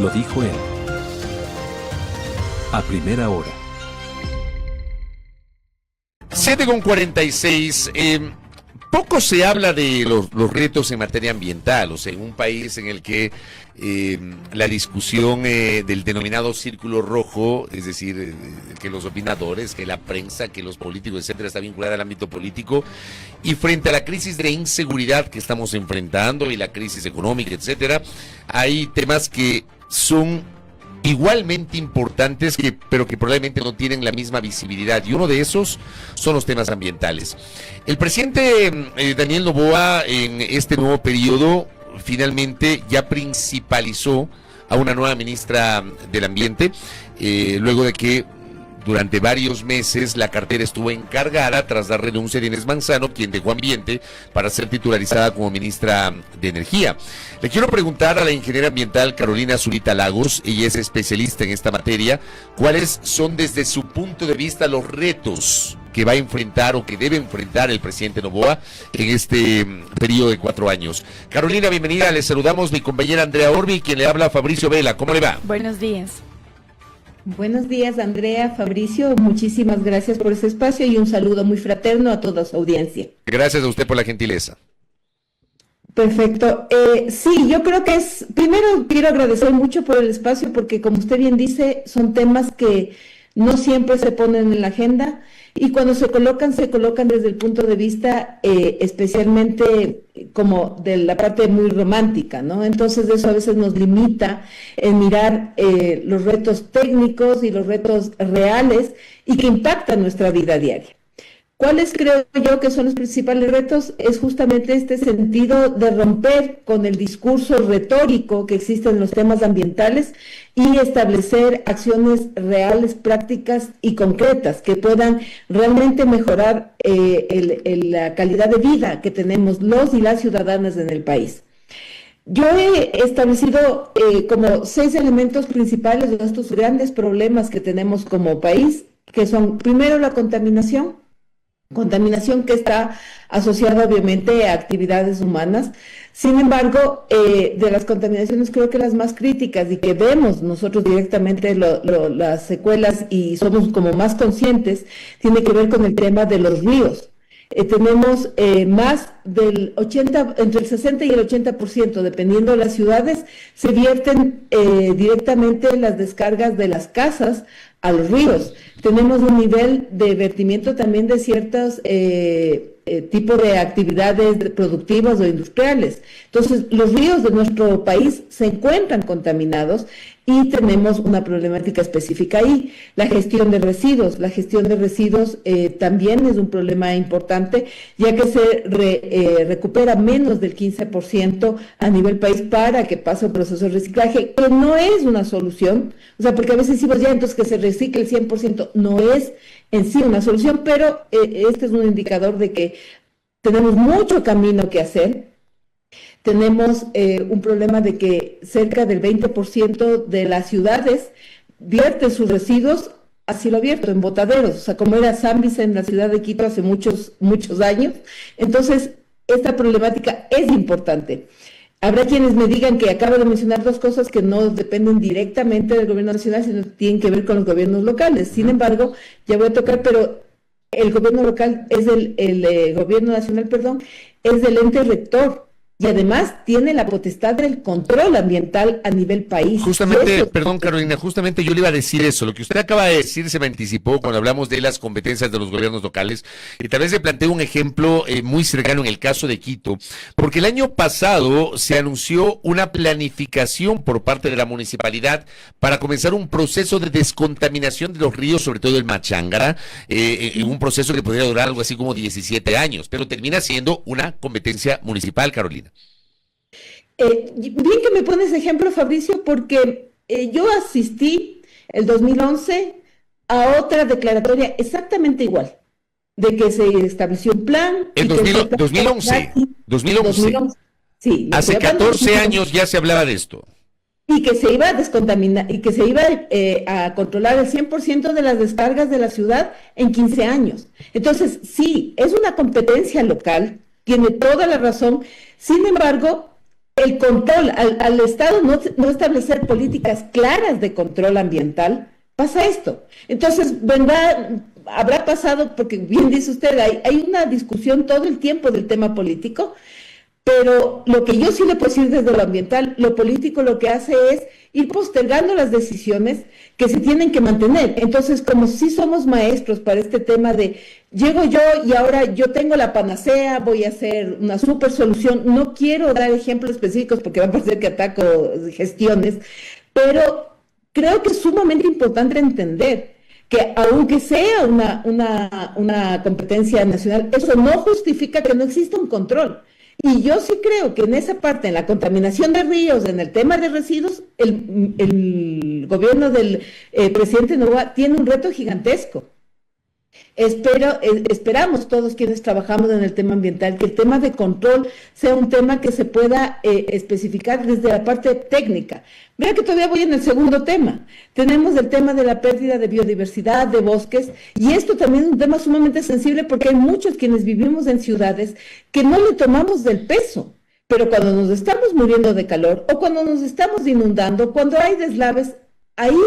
Lo dijo él. A primera hora. 7:46. Poco se habla de los retos en materia ambiental, o sea, en un país en el que la discusión del denominado círculo rojo, es decir, que los opinadores, que la prensa, que los políticos, etcétera, está vinculada al ámbito político, y frente a la crisis de inseguridad que estamos enfrentando y la crisis económica, etcétera, hay temas que son igualmente importantes, pero que probablemente no tienen la misma visibilidad, y uno de esos son los temas ambientales. El presidente Daniel Noboa, en este nuevo periodo, finalmente ya principalizó a una nueva ministra del Ambiente, luego de que durante varios meses la cartera estuvo encargada, tras la renuncia de Inés Manzano, quien dejó Ambiente para ser titularizada como ministra de Energía. Le quiero preguntar a la ingeniera ambiental Carolina Zurita Lagos, ella es especialista en esta materia, cuáles son desde su punto de vista los retos que va a enfrentar o que debe enfrentar el presidente Noboa en este periodo de 4 años. Carolina, bienvenida, le saludamos mi compañera Andrea Orbi, quien le habla Fabricio Vela. ¿Cómo le va? Buenos días. Buenos días, Andrea, Fabricio, muchísimas gracias por ese espacio y un saludo muy fraterno a toda su audiencia. Gracias a usted por la gentileza. Perfecto. Sí, yo creo que primero quiero agradecer mucho por el espacio porque, como usted bien dice, son temas que no siempre se ponen en la agenda y cuando se colocan desde el punto de vista especialmente como de la parte muy romántica, ¿no? Entonces eso a veces nos limita en mirar los retos técnicos y los retos reales y que impactan nuestra vida diaria. ¿Cuáles creo yo que son los principales retos? Es justamente este sentido de romper con el discurso retórico que existe en los temas ambientales y establecer acciones reales, prácticas y concretas que puedan realmente mejorar la calidad de vida que tenemos los y las ciudadanas en el país. Yo he establecido como 6 elementos principales de estos grandes problemas que tenemos como país, que son, primero, la contaminación que está asociada obviamente a actividades humanas. Sin embargo, de las contaminaciones creo que las más críticas y que vemos nosotros directamente las secuelas y somos como más conscientes, tiene que ver con el tema de los ríos. Tenemos más del 80, entre el 60 y el 80%, dependiendo de las ciudades, se vierten directamente las descargas de las casas a los ríos. Tenemos un nivel de vertimiento también de ciertos tipos de actividades productivas o industriales. Entonces, los ríos de nuestro país se encuentran contaminados y tenemos una problemática específica ahí. La gestión de residuos también es un problema importante, ya que se recupera menos del 15% a nivel país para que pase un proceso de reciclaje, que no es una solución, o sea, porque a veces decimos ya, entonces que se recicle el 100%, no es en sí una solución, pero este es un indicador de que tenemos mucho camino que hacer. Tenemos un problema de que cerca del 20% de las ciudades vierten sus residuos a cielo abierto, en botaderos, o sea, como era Sambice en la ciudad de Quito hace muchos años. Entonces, esta problemática es importante. Habrá quienes me digan que acabo de mencionar 2 cosas que no dependen directamente del gobierno nacional, sino que tienen que ver con los gobiernos locales. Sin embargo, ya voy a tocar, pero el gobierno local es el gobierno nacional, perdón, es del ente rector. Y además tiene la potestad del control ambiental a nivel país. Justamente, perdón Carolina, justamente yo le iba a decir eso. Lo que usted acaba de decir se me anticipó cuando hablamos de las competencias de los gobiernos locales. Y tal vez le planteo un ejemplo muy cercano en el caso de Quito. Porque el año pasado se anunció una planificación por parte de la municipalidad para comenzar un proceso de descontaminación de los ríos, sobre todo el Machángara, en un proceso que podría durar algo así como 17 años. Pero termina siendo una competencia municipal, Carolina. Bien que me pones ejemplo, Fabricio, porque yo asistí el 2011 a otra declaratoria exactamente igual, de que se estableció un plan. En 2011. Sí. Hace 14 años ya se hablaba de esto. Y que se iba a descontaminar, y que se iba a controlar el 100% de las descargas de la ciudad en 15 años. Entonces, sí, es una competencia local, tiene toda la razón. Sin embargo, el control, al Estado no establecer políticas claras de control ambiental, pasa esto. Entonces, habrá pasado, porque bien dice usted, hay una discusión todo el tiempo del tema político, pero lo que yo sí le puedo decir desde lo ambiental, lo político lo que hace es ir postergando las decisiones que se tienen que mantener. Entonces, como si somos maestros para este tema de llego yo y ahora yo tengo la panacea, voy a hacer una super solución, no quiero dar ejemplos específicos porque va a parecer que ataco gestiones, pero creo que es sumamente importante entender que aunque sea una competencia nacional, eso no justifica que no exista un control. Y yo sí creo que en esa parte, en la contaminación de ríos, en el tema de residuos, el gobierno del presidente Noboa tiene un reto gigantesco. Esperamos todos quienes trabajamos en el tema ambiental que el tema de control sea un tema que se pueda especificar desde la parte técnica. Vea que todavía voy en el segundo tema. Tenemos el tema de la pérdida de biodiversidad, de bosques, y esto también es un tema sumamente sensible porque hay muchos quienes vivimos en ciudades que no le tomamos del peso. Pero cuando nos estamos muriendo de calor o cuando nos estamos inundando, cuando hay deslaves, ahí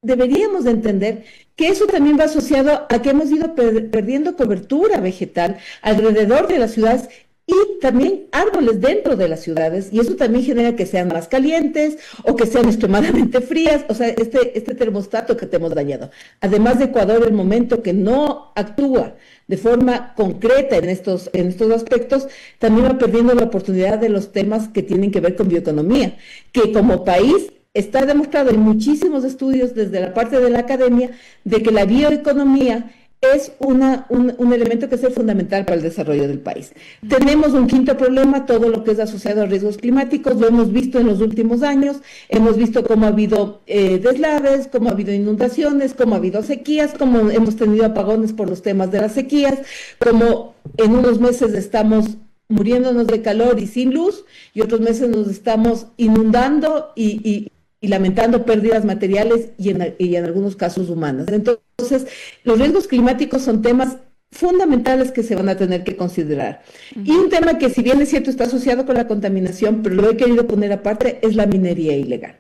deberíamos de entender que eso también va asociado a que hemos ido perdiendo cobertura vegetal alrededor de las ciudades y también árboles dentro de las ciudades, y eso también genera que sean más calientes o que sean extremadamente frías, o sea, este termostato que te hemos dañado. Además de Ecuador, el momento que no actúa de forma concreta en estos aspectos, también va perdiendo la oportunidad de los temas que tienen que ver con bioeconomía, que como país está demostrado en muchísimos estudios desde la parte de la academia de que la bioeconomía es un elemento que es fundamental para el desarrollo del país. Tenemos un quinto problema, todo lo que es asociado a riesgos climáticos, lo hemos visto en los últimos años, hemos visto cómo ha habido deslaves, cómo ha habido inundaciones, cómo ha habido sequías, cómo hemos tenido apagones por los temas de las sequías, cómo en unos meses estamos muriéndonos de calor y sin luz, y otros meses nos estamos inundando y lamentando pérdidas materiales y en algunos casos humanas. Entonces, los riesgos climáticos son temas fundamentales que se van a tener que considerar. Y un tema que, si bien es cierto, está asociado con la contaminación, pero lo he querido poner aparte, es la minería ilegal.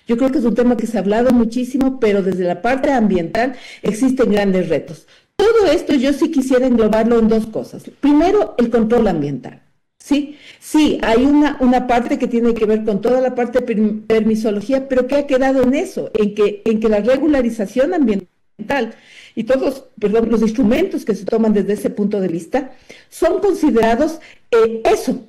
Yo creo que es un tema que se ha hablado muchísimo, pero desde la parte ambiental existen grandes retos. Todo esto yo sí quisiera englobarlo en dos cosas. Primero, el control ambiental. Sí, hay una parte que tiene que ver con toda la parte de permisología, pero que ha quedado en eso, en que la regularización ambiental y todos, los instrumentos que se toman desde ese punto de vista son considerados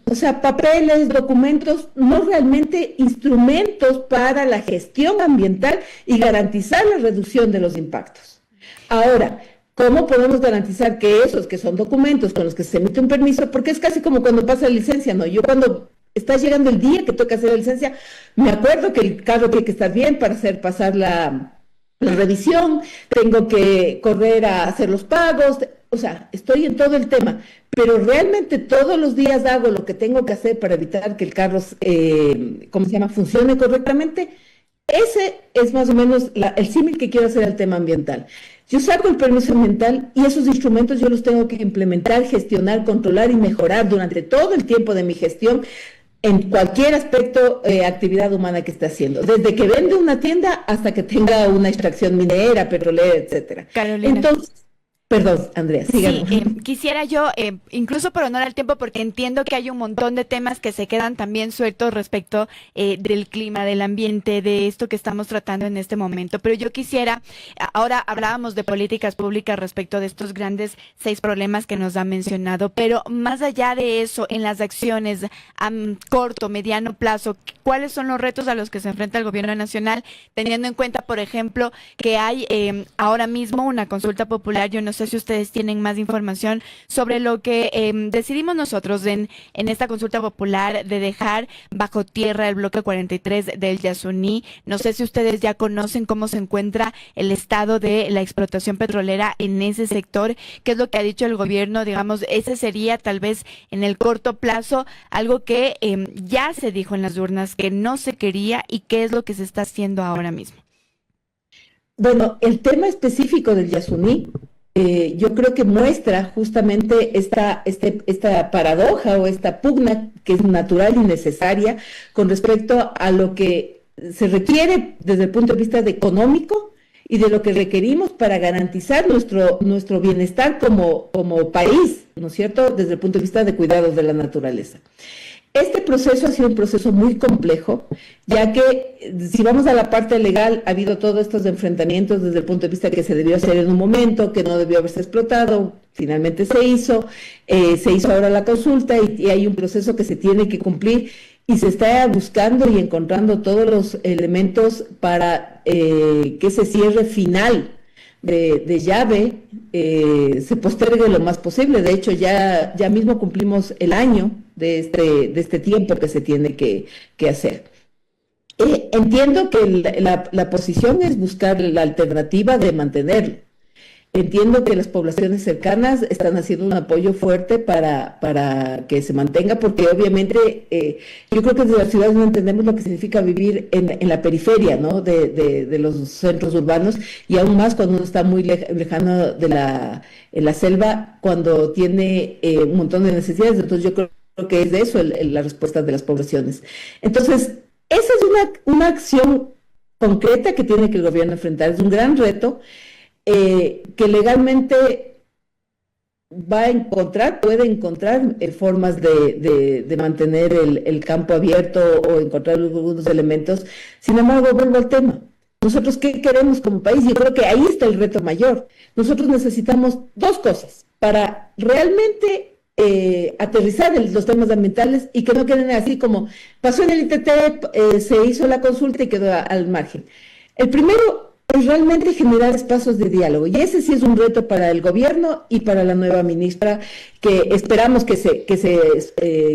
o sea, papeles, documentos, no realmente instrumentos para la gestión ambiental y garantizar la reducción de los impactos. Ahora, ¿cómo podemos garantizar que esos que son documentos con los que se emite un permiso, porque es casi como cuando pasa la licencia, ¿no? Yo cuando está llegando el día que toca hacer la licencia, me acuerdo que el carro tiene que estar bien para pasar la revisión, tengo que correr a hacer los pagos, o sea, estoy en todo el tema, pero realmente todos los días hago lo que tengo que hacer para evitar que el carro, funcione correctamente. Ese es más o menos el símil que quiero hacer al tema ambiental. Yo saco el permiso ambiental y esos instrumentos yo los tengo que implementar, gestionar, controlar y mejorar durante todo el tiempo de mi gestión en cualquier aspecto, actividad humana que esté haciendo, desde que vende una tienda hasta que tenga una extracción minera, petrolera, etcétera. Carolina. Entonces, perdón, Andrea, síganos. Sí, quisiera yo, incluso por honor al tiempo, porque entiendo que hay un montón de temas que se quedan también sueltos respecto del clima, del ambiente, de esto que estamos tratando en este momento, pero yo quisiera, ahora hablábamos de políticas públicas respecto de estos grandes 6 problemas que nos ha mencionado, pero más allá de eso, en las acciones a corto, mediano plazo, ¿cuáles son los retos a los que se enfrenta el gobierno nacional, teniendo en cuenta, por ejemplo, que hay ahora mismo una consulta popular? Yo no sé si ustedes tienen más información sobre lo que decidimos nosotros en esta consulta popular de dejar bajo tierra el bloque 43 del Yasuní. No sé si ustedes ya conocen cómo se encuentra el estado de la explotación petrolera en ese sector, qué es lo que ha dicho el gobierno. Digamos, ese sería tal vez en el corto plazo algo que ya se dijo en las urnas que no se quería, y qué es lo que se está haciendo ahora mismo. Bueno, el tema específico del Yasuní yo creo que muestra justamente esta paradoja o esta pugna que es natural y necesaria con respecto a lo que se requiere desde el punto de vista económico y de lo que requerimos para garantizar nuestro bienestar como país, ¿no es cierto?, desde el punto de vista de cuidados de la naturaleza. Este proceso ha sido un proceso muy complejo, ya que si vamos a la parte legal, ha habido todos estos enfrentamientos desde el punto de vista que se debió hacer en un momento, que no debió haberse explotado, finalmente se hizo ahora la consulta y hay un proceso que se tiene que cumplir y se está buscando y encontrando todos los elementos para que ese cierre final de llave se postergue lo más posible. De hecho, ya mismo cumplimos el año de este tiempo que se tiene que hacer. Entiendo que la posición es buscar la alternativa de mantenerlo. Entiendo que las poblaciones cercanas están haciendo un apoyo fuerte para que se mantenga, porque obviamente yo creo que desde las ciudades no entendemos lo que significa vivir en la periferia, ¿no?, de los centros urbanos, y aún más cuando uno está muy lejano en la selva, cuando tiene un montón de necesidades. Entonces yo creo que es de eso la respuesta de las poblaciones. Entonces, esa es una acción concreta que tiene que el gobierno enfrentar. Es un gran reto que legalmente puede encontrar formas de mantener el campo abierto o encontrar algunos elementos. Sin embargo, vuelvo al tema. Nosotros, ¿qué queremos como país? Yo creo que ahí está el reto mayor. Nosotros necesitamos dos cosas para realmente aterrizar los temas ambientales y que no queden así como pasó en el ITT, se hizo la consulta y quedó al margen. El primero es realmente generar espacios de diálogo, y ese sí es un reto para el gobierno y para la nueva ministra, que esperamos que se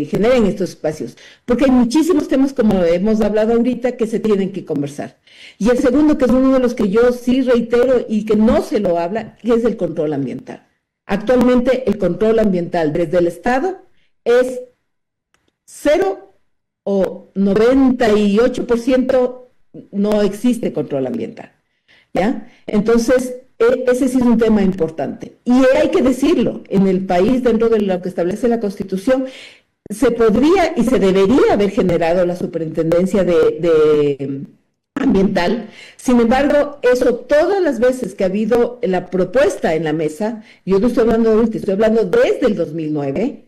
generen estos espacios, porque hay muchísimos temas, como hemos hablado ahorita, que se tienen que conversar. Y el segundo, que es uno de los que yo sí reitero y que no se lo habla, que es el control ambiental. Actualmente el control ambiental desde el Estado es 0 o 98% no existe control ambiental, ¿ya? Entonces, ese sí es un tema importante. Y hay que decirlo, en el país, dentro de lo que establece la Constitución, se podría y se debería haber generado la superintendencia de ambiental. Sin embargo, eso todas las veces que ha habido la propuesta en la mesa, yo no estoy hablando de ahorita, estoy hablando desde el 2009,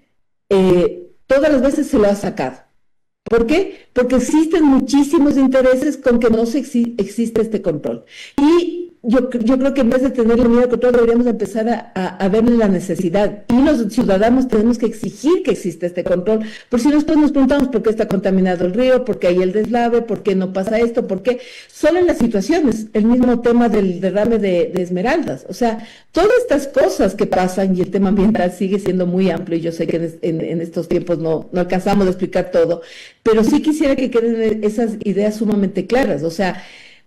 todas las veces se lo ha sacado. ¿Por qué? Porque existen muchísimos intereses con que no existe este control. Y yo creo que en vez de tenerle miedo al control, deberíamos empezar a verle la necesidad. Y los ciudadanos tenemos que exigir que exista este control. Por si después nos preguntamos por qué está contaminado el río, por qué hay el deslave, por qué no pasa esto, por qué. Solo en las situaciones, el mismo tema del derrame de Esmeraldas. O sea, todas estas cosas que pasan, y el tema ambiental sigue siendo muy amplio, y yo sé que en estos tiempos no alcanzamos a explicar todo, pero sí quisiera que queden esas ideas sumamente claras. O sea,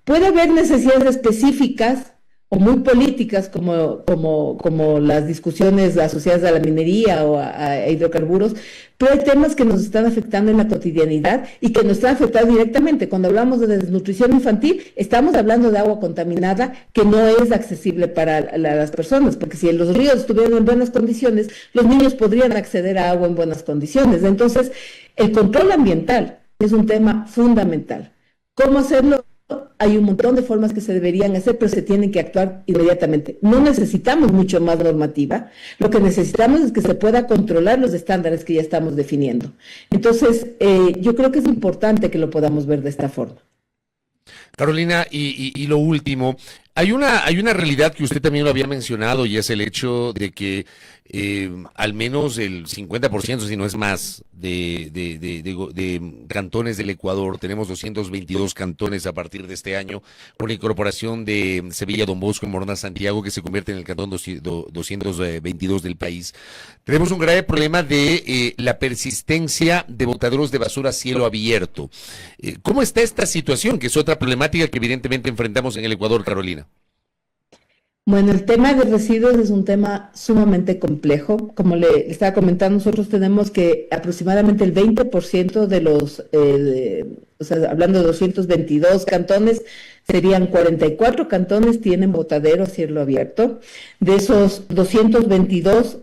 puede haber necesidades específicas o muy políticas como las discusiones asociadas a la minería o a hidrocarburos, pero hay temas que nos están afectando en la cotidianidad y que nos están afectando directamente. Cuando hablamos de desnutrición infantil, estamos hablando de agua contaminada que no es accesible para las personas, porque si los ríos estuvieran en buenas condiciones, los niños podrían acceder a agua en buenas condiciones. Entonces, el control ambiental es un tema fundamental. ¿Cómo hacerlo? Hay un montón de formas que se deberían hacer, pero se tienen que actuar inmediatamente. No necesitamos mucho más normativa, lo que necesitamos es que se pueda controlar los estándares que ya estamos definiendo. Entonces, yo creo que es importante que lo podamos ver de esta forma. Carolina, y lo último, hay una realidad que usted también lo había mencionado, y es el hecho de que al menos el 50%, si no es más, de cantones del Ecuador, tenemos 222 cantones a partir de este año, con la incorporación de Sevilla, Don Bosco y Morona, Santiago, que se convierte en el cantón 222 del país. Tenemos un grave problema de la persistencia de botaderos de basura a cielo abierto. ¿Cómo está esta situación, que es otra problemática que evidentemente enfrentamos en el Ecuador, Carolina? Bueno, el tema de residuos es un tema sumamente complejo. Como le estaba comentando, nosotros tenemos que aproximadamente el 20% de o sea, hablando de 222 cantones, serían 44 cantones tienen botadero a cielo abierto. De esos 222,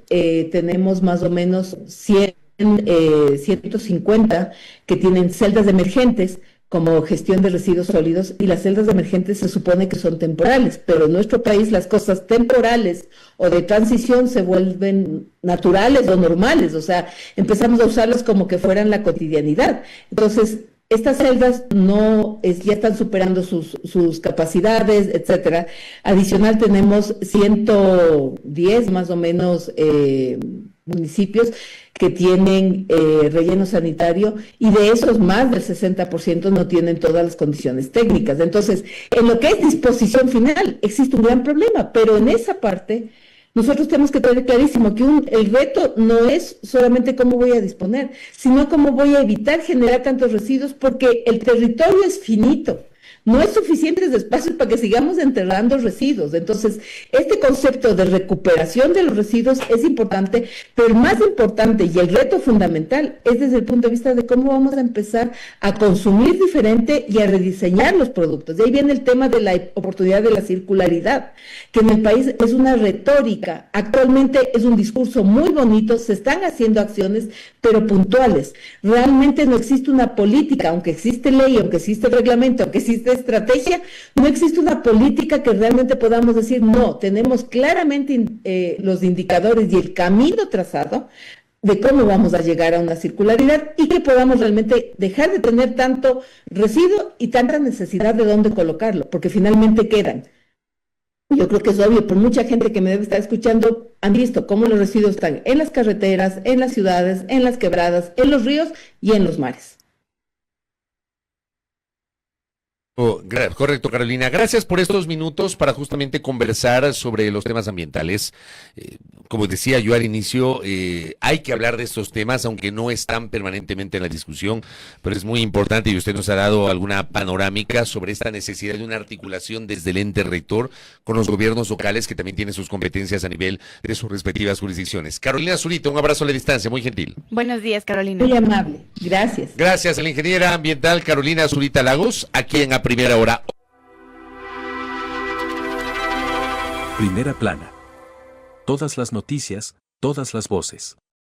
tenemos más o menos 150 que tienen celdas emergentes como gestión de residuos sólidos, y las celdas emergentes se supone que son temporales, pero en nuestro país las cosas temporales o de transición se vuelven naturales o normales, o sea, empezamos a usarlas como que fueran la cotidianidad. Entonces, estas celdas ya están superando sus capacidades, etcétera. Adicional, tenemos 110 más o menos municipios que tienen relleno sanitario, y de esos más del 60% no tienen todas las condiciones técnicas. Entonces, en lo que es disposición final, existe un gran problema, pero en esa parte nosotros tenemos que tener clarísimo que el reto no es solamente cómo voy a disponer, sino cómo voy a evitar generar tantos residuos, porque el territorio es finito. No es suficientes espacios para que sigamos enterrando residuos. Entonces, este concepto de recuperación de los residuos es importante, pero el más importante y el reto fundamental es desde el punto de vista de cómo vamos a empezar a consumir diferente y a rediseñar los productos. De ahí viene el tema de la oportunidad de la circularidad, que en el país es una retórica. Actualmente es un discurso muy bonito, se están haciendo acciones, pero puntuales. Realmente no existe una política, aunque existe ley, aunque existe reglamento, aunque existe estrategia, no existe una política que realmente podamos decir, no, tenemos claramente los indicadores y el camino trazado de cómo vamos a llegar a una circularidad, y que podamos realmente dejar de tener tanto residuo y tanta necesidad de dónde colocarlo, porque finalmente quedan. Yo creo que es obvio, por mucha gente que me debe estar escuchando, han visto cómo los residuos están en las carreteras, en las ciudades, en las quebradas, en los ríos y en los mares. Correcto, Carolina. Gracias por estos minutos para justamente conversar sobre los temas ambientales. Como decía yo al inicio, hay que hablar de estos temas, aunque no están permanentemente en la discusión, pero es muy importante, y usted nos ha dado alguna panorámica sobre esta necesidad de una articulación desde el ente rector con los gobiernos locales, que también tienen sus competencias a nivel de sus respectivas jurisdicciones. Carolina Zurita, un abrazo a la distancia, muy gentil. Buenos días, Carolina. Muy amable, gracias. Gracias a la ingeniera ambiental Carolina Zurita Lagos, aquí en A Primera Hora. Primera plana. Todas las noticias, todas las voces.